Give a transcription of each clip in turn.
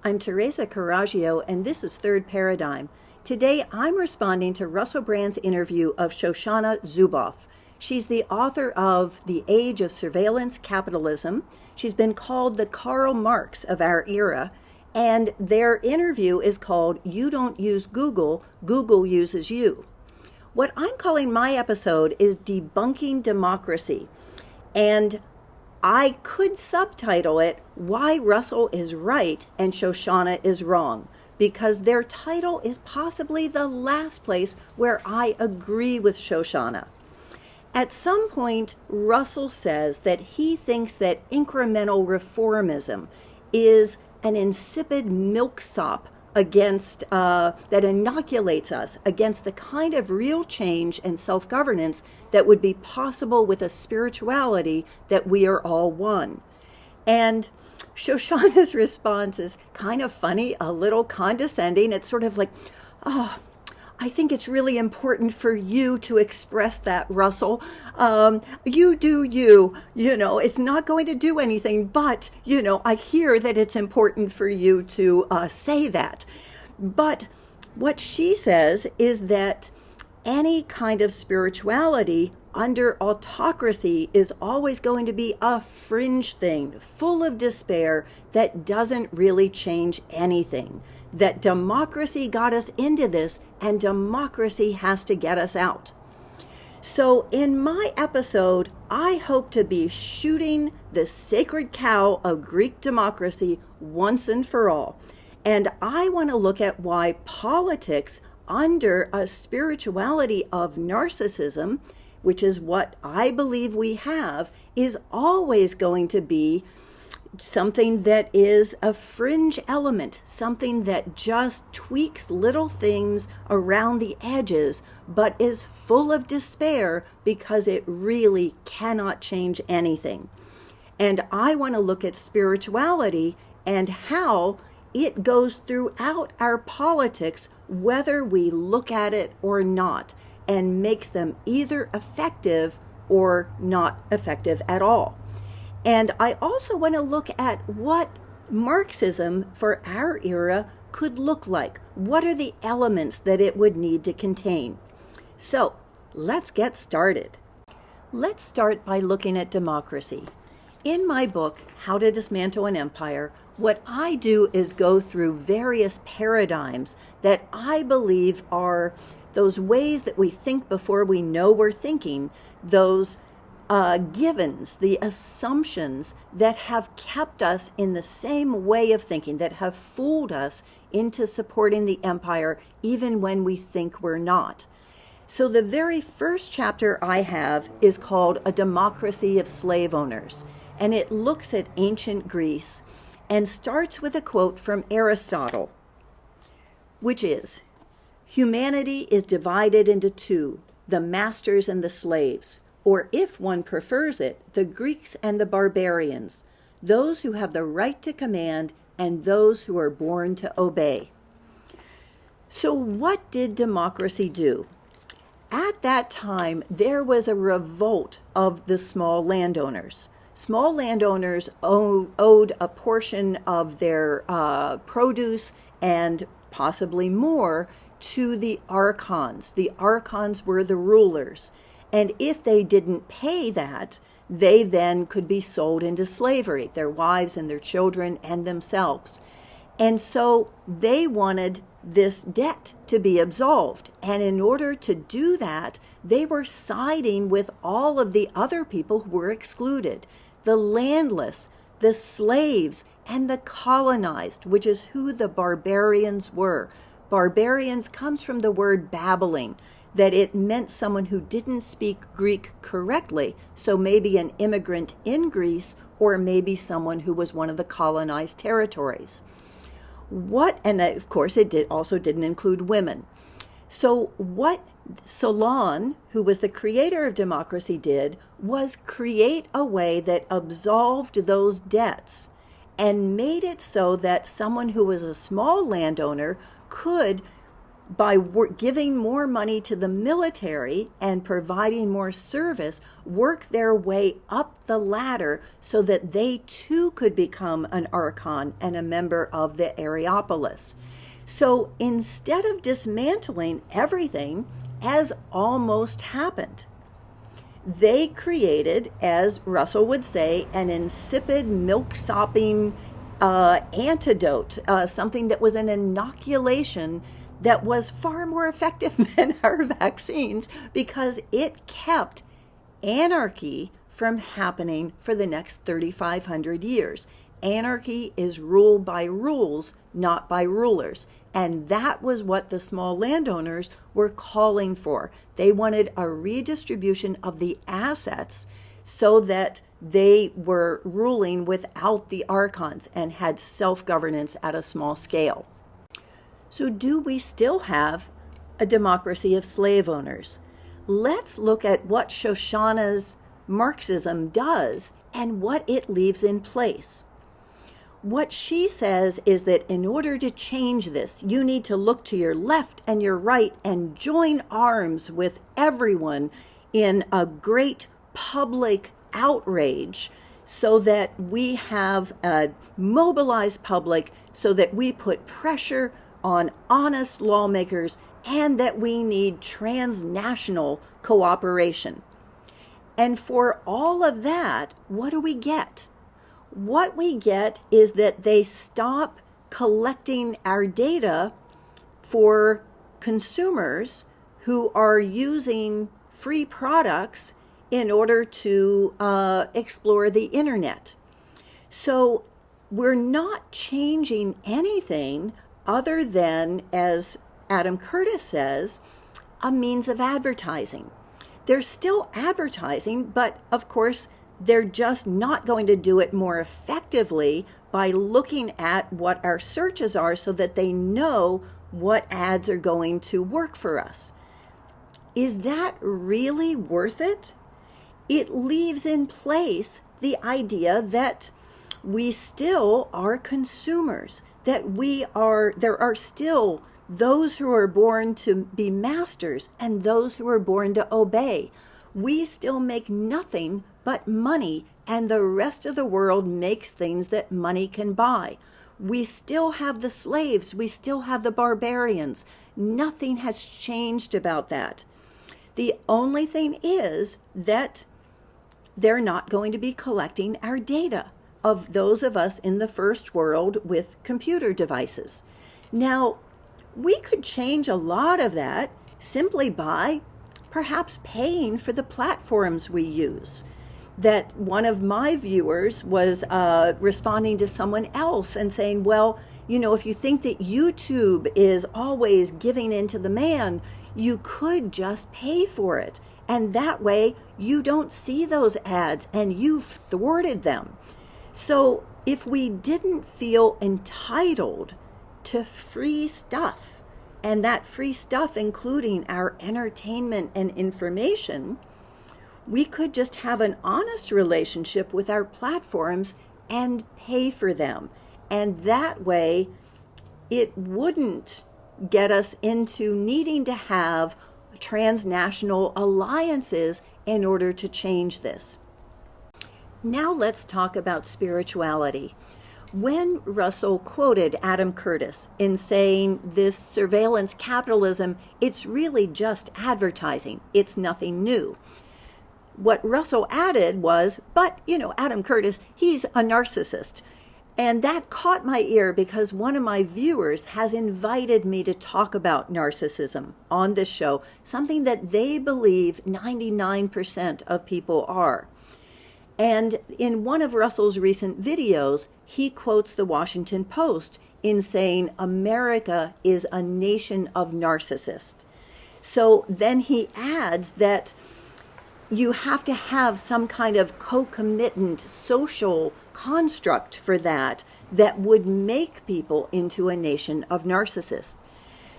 I'm Teresa Carraggio, and this is Third Paradigm. Today, I'm responding to Russell Brand's interview of Shoshana Zuboff. She's the author of The Age of Surveillance Capitalism. She's been called the Karl Marx of our era, and their interview is called You Don't Use Google, Google Uses You. What I'm calling my episode is Debunking Democracy, and I could subtitle it, Why Russell is Right and Shoshana is Wrong, because their title is possibly the last place where I agree with Shoshana. At some point, Russell says that he thinks that incremental reformism is an insipid milksop against that inoculates us against the kind of real change and self-governance that would be possible with a spirituality that we are all one. And Shoshana's response is kind of funny, a little condescending. It's sort of like, oh, I think it's really important for you to express that, Russell. You do you, it's not going to do anything, but, I hear that it's important for you to say that. But what she says is that any kind of spirituality under autocracy is always going to be a fringe thing, full of despair that doesn't really change anything. That democracy got us into this, and democracy has to get us out. So in my episode, I hope to be shooting the sacred cow of Greek democracy once and for all. And I want to look at why politics under a spirituality of narcissism, which is what I believe we have, is always going to be something that is a fringe element, something that just tweaks little things around the edges, but is full of despair because it really cannot change anything. And I want to look at spirituality and how it goes throughout our politics, whether we look at it or not, and makes them either effective or not effective at all. And I also want to look at what Marxism for our era could look like. What are the elements that it would need to contain? So let's get started. Let's start by looking at democracy. In my book, How to Dismantle an Empire, what I do is go through various paradigms that I believe are those ways that we think before we know we're thinking, those givens, the assumptions that have kept us in the same way of thinking, that have fooled us into supporting the empire even when we think we're not. So the very first chapter I have is called A Democracy of Slave Owners, and it looks at ancient Greece and starts with a quote from Aristotle, which is, "Humanity is divided into two, the masters and the slaves, or if one prefers it, the Greeks and the barbarians, those who have the right to command and those who are born to obey." So what did democracy do? At that time, there was a revolt of the small landowners. Small landowners owed a portion of their produce and possibly more to the archons. The archons were the rulers. And if they didn't pay that, they then could be sold into slavery, their wives and their children and themselves. And so they wanted this debt to be absolved. And in order to do that, they were siding with all of the other people who were excluded, the landless, the slaves, and the colonized, which is who the barbarians were. Barbarians comes from the word babbling, that it meant someone who didn't speak Greek correctly, so maybe an immigrant in Greece, or maybe someone who was one of the colonized territories. And of course it didn't include women. So what Solon, who was the creator of democracy, did was create a way that absolved those debts and made it so that someone who was a small landowner could by giving more money to the military and providing more service, work their way up the ladder so that they too could become an archon and a member of the Areopolis. So instead of dismantling everything, as almost happened, they created, as Russell would say, an insipid, milk-sopping antidote, something that was an inoculation that was far more effective than our vaccines, because it kept anarchy from happening for the next 3,500 years. Anarchy is ruled by rules, not by rulers. And that was what the small landowners were calling for. They wanted a redistribution of the assets so that they were ruling without the archons and had self-governance at a small scale. So do we still have a democracy of slave owners? Let's look at what Shoshana's Marxism does and what it leaves in place. What she says is that in order to change this, you need to look to your left and your right and join arms with everyone in a great public outrage so that we have a mobilized public, so that we put pressure on honest lawmakers, and that we need transnational cooperation. And for all of that, what do we get? What we get is that they stop collecting our data for consumers who are using free products in order to explore the internet. So we're not changing anything other than, as Adam Curtis says, a means of advertising. They're still advertising, but of course, they're just not going to do it more effectively by looking at what our searches are so that they know what ads are going to work for us. Is that really worth it? It leaves in place the idea that we still are consumers, that there are still those who are born to be masters and those who are born to obey. We still make nothing but money, and the rest of the world makes things that money can buy. We still have the slaves. We still have the barbarians. Nothing has changed about that. The only thing is that they're not going to be collecting our data of those of us in the first world with computer devices. Now, we could change a lot of that simply by perhaps paying for the platforms we use. That one of my viewers was responding to someone else and saying, well, you know, if you think that YouTube is always giving in to the man, you could just pay for it. And that way you don't see those ads and you've thwarted them. So if we didn't feel entitled to free stuff, and that free stuff including our entertainment and information, we could just have an honest relationship with our platforms and pay for them. And that way, it wouldn't get us into needing to have transnational alliances in order to change this. Now let's talk about spirituality. When Russell quoted Adam Curtis in saying this surveillance capitalism, it's really just advertising. It's nothing new. What Russell added was, but, you know, Adam Curtis, he's a narcissist. And that caught my ear because one of my viewers has invited me to talk about narcissism on this show, something that they believe 99% of people are. And in one of Russell's recent videos, he quotes the Washington Post in saying America is a nation of narcissists. So then he adds that you have to have some kind of concomitant social construct for that would make people into a nation of narcissists.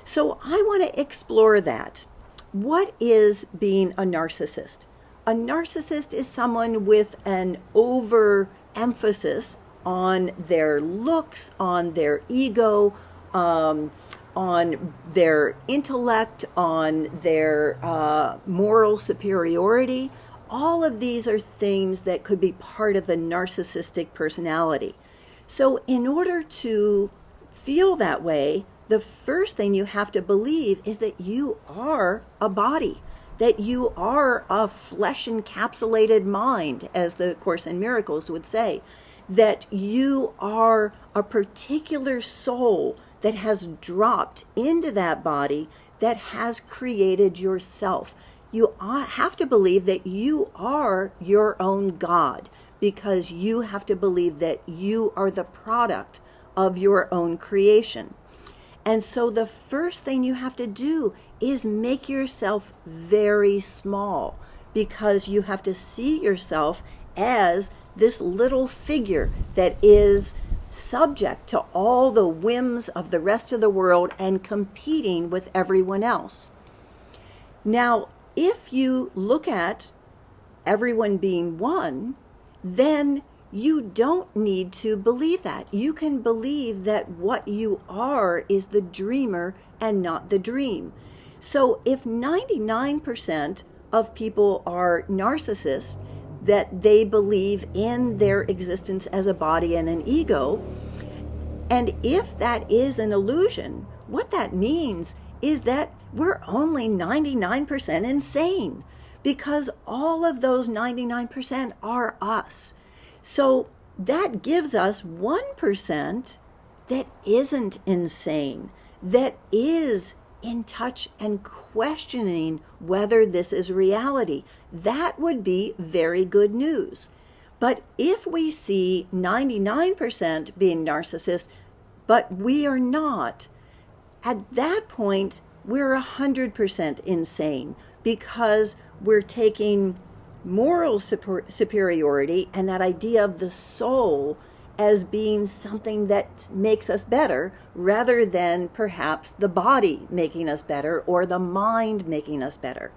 So I want to explore that. What is being a narcissist? A narcissist is someone with an overemphasis on their looks, on their ego, on on their intellect, on their moral superiority. All of these are things that could be part of the narcissistic personality. So in order to feel that way, the first thing you have to believe is that you are a body, that you are a flesh-encapsulated mind, as the Course in Miracles would say, that you are a particular soul that has dropped into that body that has created yourself. You have to believe that you are your own God, because you have to believe that you are the product of your own creation. And so the first thing you have to do is make yourself very small, because you have to see yourself as this little figure that is subject to all the whims of the rest of the world and competing with everyone else. Now, if you look at everyone being one, then you don't need to believe that. You can believe that what you are is the dreamer and not the dream. So if 99% of people are narcissists, that they believe in their existence as a body and an ego, and if that is an illusion, what that means is that we're only 99% insane, because all of those 99% are us. So that gives us 1% that isn't insane, that is in touch and questioning whether this is reality. That would be very good news. But if we see 99% being narcissists, but we are not, at that point, we're 100% insane, because we're taking moral superiority and that idea of the soul as being something that makes us better, rather than perhaps the body making us better or the mind making us better.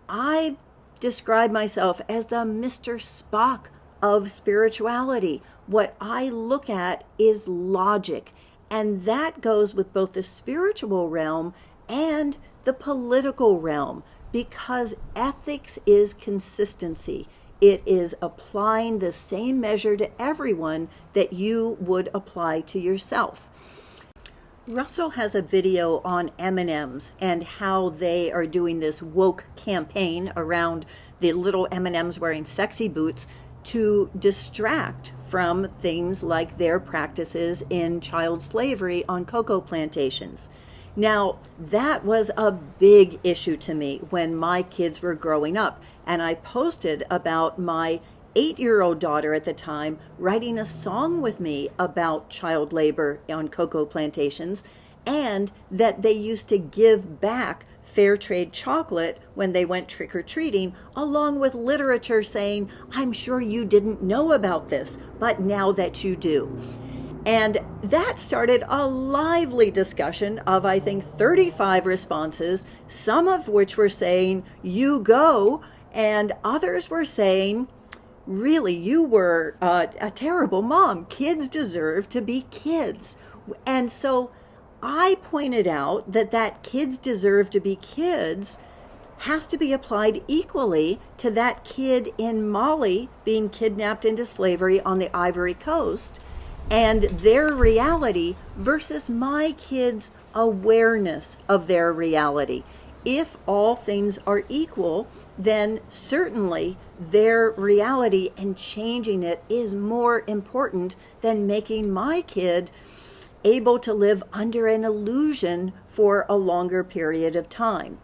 I describe myself as the Mr. Spock of spirituality. What I look at is logic, and that goes with both the spiritual realm and the political realm, because ethics is consistency. It is applying the same measure to everyone that you would apply to yourself. Russell has a video on M&Ms and how they are doing this woke campaign around the little M&Ms wearing sexy boots to distract from things like their practices in child slavery on cocoa plantations. Now, that was a big issue to me when my kids were growing up, and I posted about my 8-year-old daughter at the time writing a song with me about child labor on cocoa plantations, and that they used to give back fair trade chocolate when they went trick-or-treating, along with literature saying, "I'm sure you didn't know about this, but now that you do." And that started a lively discussion of, I think, 35 responses, some of which were saying, "You go," and others were saying, "Really, you were a terrible mom. Kids deserve to be kids." And so I pointed out that kids deserve to be kids has to be applied equally to that kid in Mali being kidnapped into slavery on the Ivory Coast, and their reality versus my kids' awareness of their reality. If all things are equal, then certainly their reality and changing it is more important than making my kid able to live under an illusion for a longer period of time.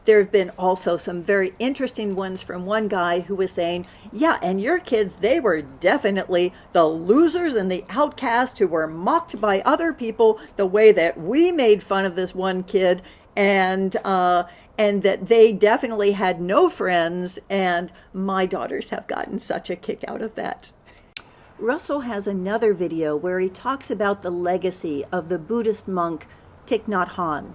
There have been also some very interesting ones from one guy who was saying, "Yeah, and your kids, they were definitely the losers and the outcast who were mocked by other people the way that we made fun of this one kid, and that they definitely had no friends, and my daughters have gotten such a kick out of that." Russell has another video where he talks about the legacy of the Buddhist monk Thich Nhat Hanh.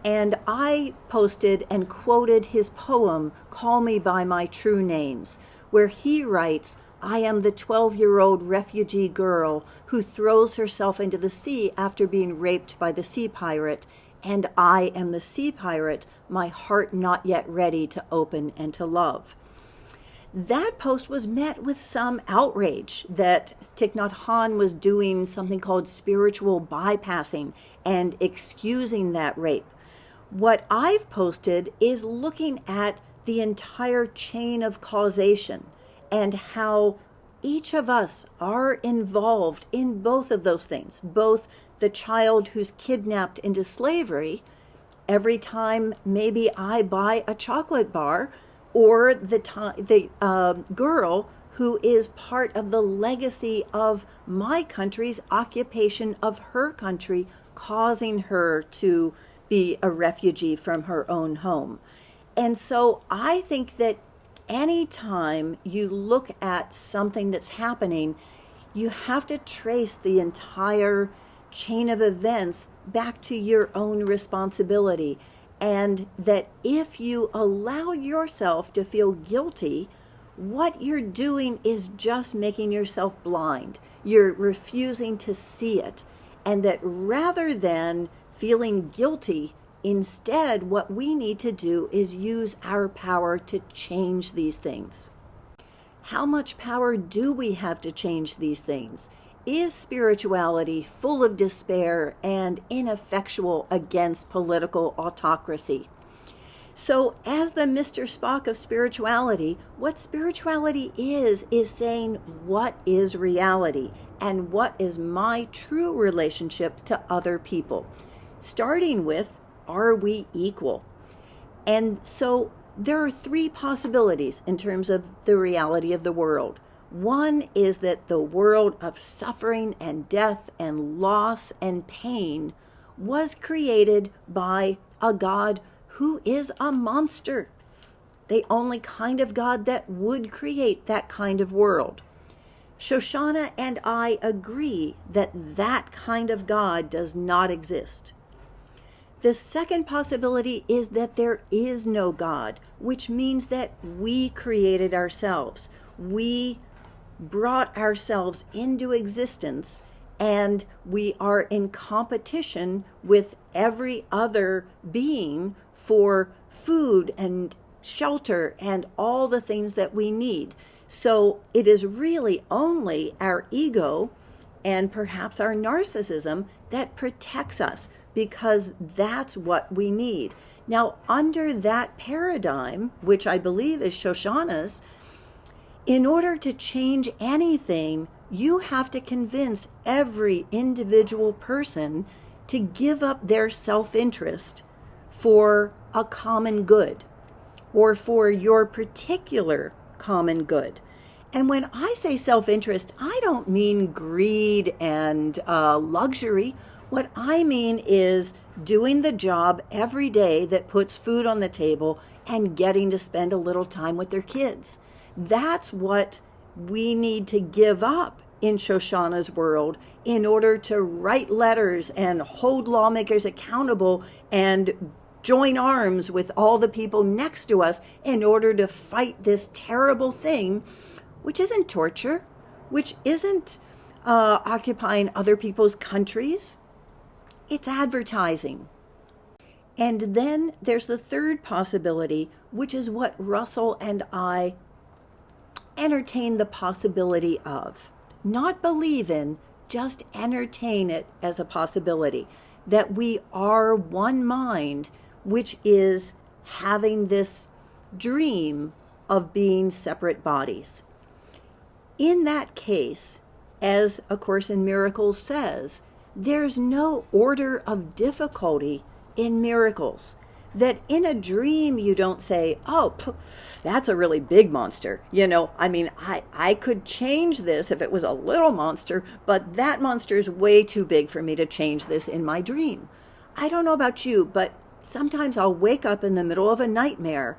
And I posted and quoted his poem, "Call Me by My True Names," where he writes, "I am the 12-year-old refugee girl who throws herself into the sea after being raped by the sea pirate, and I am the sea pirate, my heart not yet ready to open and to love. That post was met with some outrage that Thich Nhat Hanh was doing something called spiritual bypassing and excusing that rape. What I've posted is looking at the entire chain of causation and how each of us are involved in both of those things, both the child who's kidnapped into slavery every time maybe I buy a chocolate bar, or the girl who is part of the legacy of my country's occupation of her country, causing her to be a refugee from her own home. And so I think that anytime you look at something that's happening, you have to trace the entire chain of events back to your own responsibility. And that if you allow yourself to feel guilty, what you're doing is just making yourself blind. You're refusing to see it. And that rather than feeling guilty, instead, what we need to do is use our power to change these things. How much power do we have to change these things? Is spirituality full of despair and ineffectual against political autocracy? So, as the Mr. Spock of spirituality, what spirituality is saying, what is reality and what is my true relationship to other people? Starting with, are we equal? And so there are three possibilities in terms of the reality of the world. One is that the world of suffering and death and loss and pain was created by a God who is a monster, the only kind of God that would create that kind of world. Shoshana and I agree that that kind of God does not exist. The second possibility is that there is no God, which means that we created ourselves. We brought ourselves into existence, and we are in competition with every other being for food and shelter and all the things that we need. So it is really only our ego and perhaps our narcissism that protects us, because that's what we need. Now, under that paradigm, which I believe is Shoshana's, in order to change anything, you have to convince every individual person to give up their self-interest for a common good, or for your particular common good. And when I say self-interest, I don't mean greed and luxury. What I mean is doing the job every day that puts food on the table and getting to spend a little time with their kids. That's what we need to give up in Shoshana's world in order to write letters and hold lawmakers accountable and join arms with all the people next to us in order to fight this terrible thing, which isn't torture, which isn't occupying other people's countries. It's advertising. And then there's the third possibility, which is what Russell and I entertain the possibility of. Not believe in, just entertain it as a possibility. That we are one mind, which is having this dream of being separate bodies. In that case, as A Course in Miracles says, there's no order of difficulty in miracles. That in a dream you don't say, oh, that's a really big monster. I could change this if it was a little monster, but that monster is way too big for me to change this in my dream. I don't know about you, but sometimes I'll wake up in the middle of a nightmare,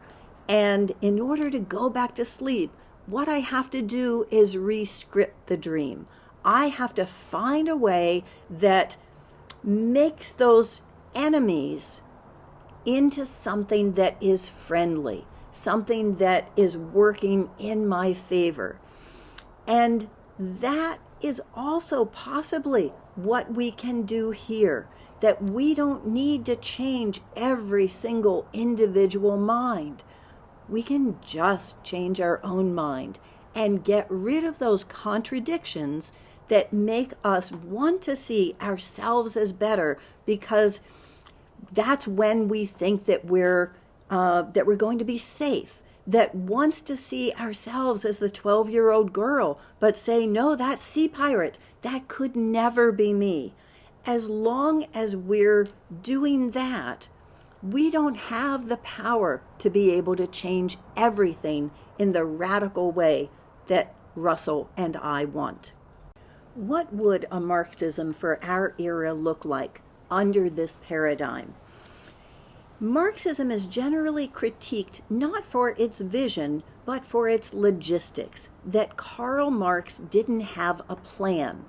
and in order to go back to sleep, what I have to do is re-script the dream. I have to find a way that makes those enemies into something that is friendly, something that is working in my favor. And that is also possibly what we can do here. that we don't need to change every single individual mind. We can just change our own mind and get rid of those contradictions that make us want to see ourselves as better, because that's when we think that we're going to be safe, that wants to see ourselves as the 12-year-old girl, but say, no, that sea pirate, that could never be me. As long as we're doing that, we don't have the power to be able to change everything in the radical way that Russell and I want. What would a Marxism for our era look like under this paradigm? Marxism is generally critiqued not for its vision, but for its logistics, that Karl Marx didn't have a plan.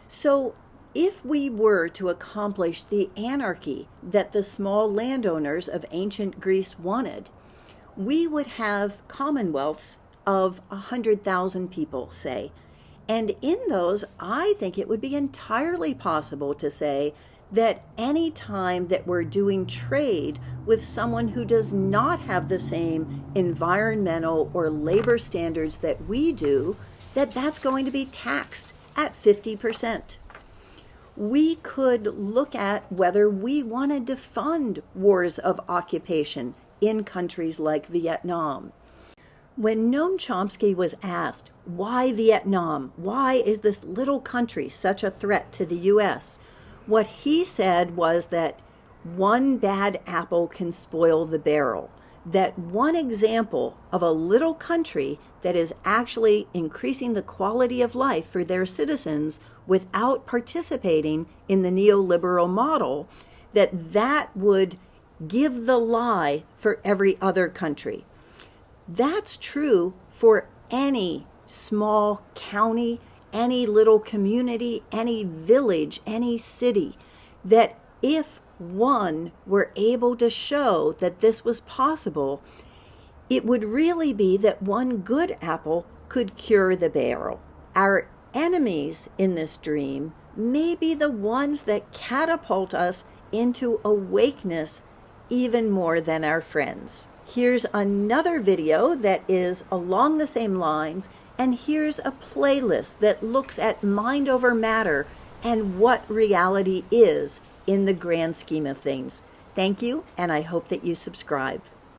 So if we were to accomplish the anarchy that the small landowners of ancient Greece wanted, we would have commonwealths of 100,000 people, say. And in those, I think it would be entirely possible to say that any time that we're doing trade with someone who does not have the same environmental or labor standards that we do, that's going to be taxed at 50%. We could look at whether we wanted to fund wars of occupation in countries like Vietnam. When Noam Chomsky was asked, why Vietnam? Why is this little country such a threat to the U.S.? What he said was that one bad apple can spoil the barrel. That one example of a little country that is actually increasing the quality of life for their citizens without participating in the neoliberal model, that would give the lie for every other country. That's true for any small county, any little community, any village, any city, that if one were able to show that this was possible, it would really be that one good apple could cure the barrel. Our enemies in this dream may be the ones that catapult us into awakeness even more than our friends. Here's another video that is along the same lines, and here's a playlist that looks at mind over matter and what reality is in the grand scheme of things. Thank you, and I hope that you subscribe.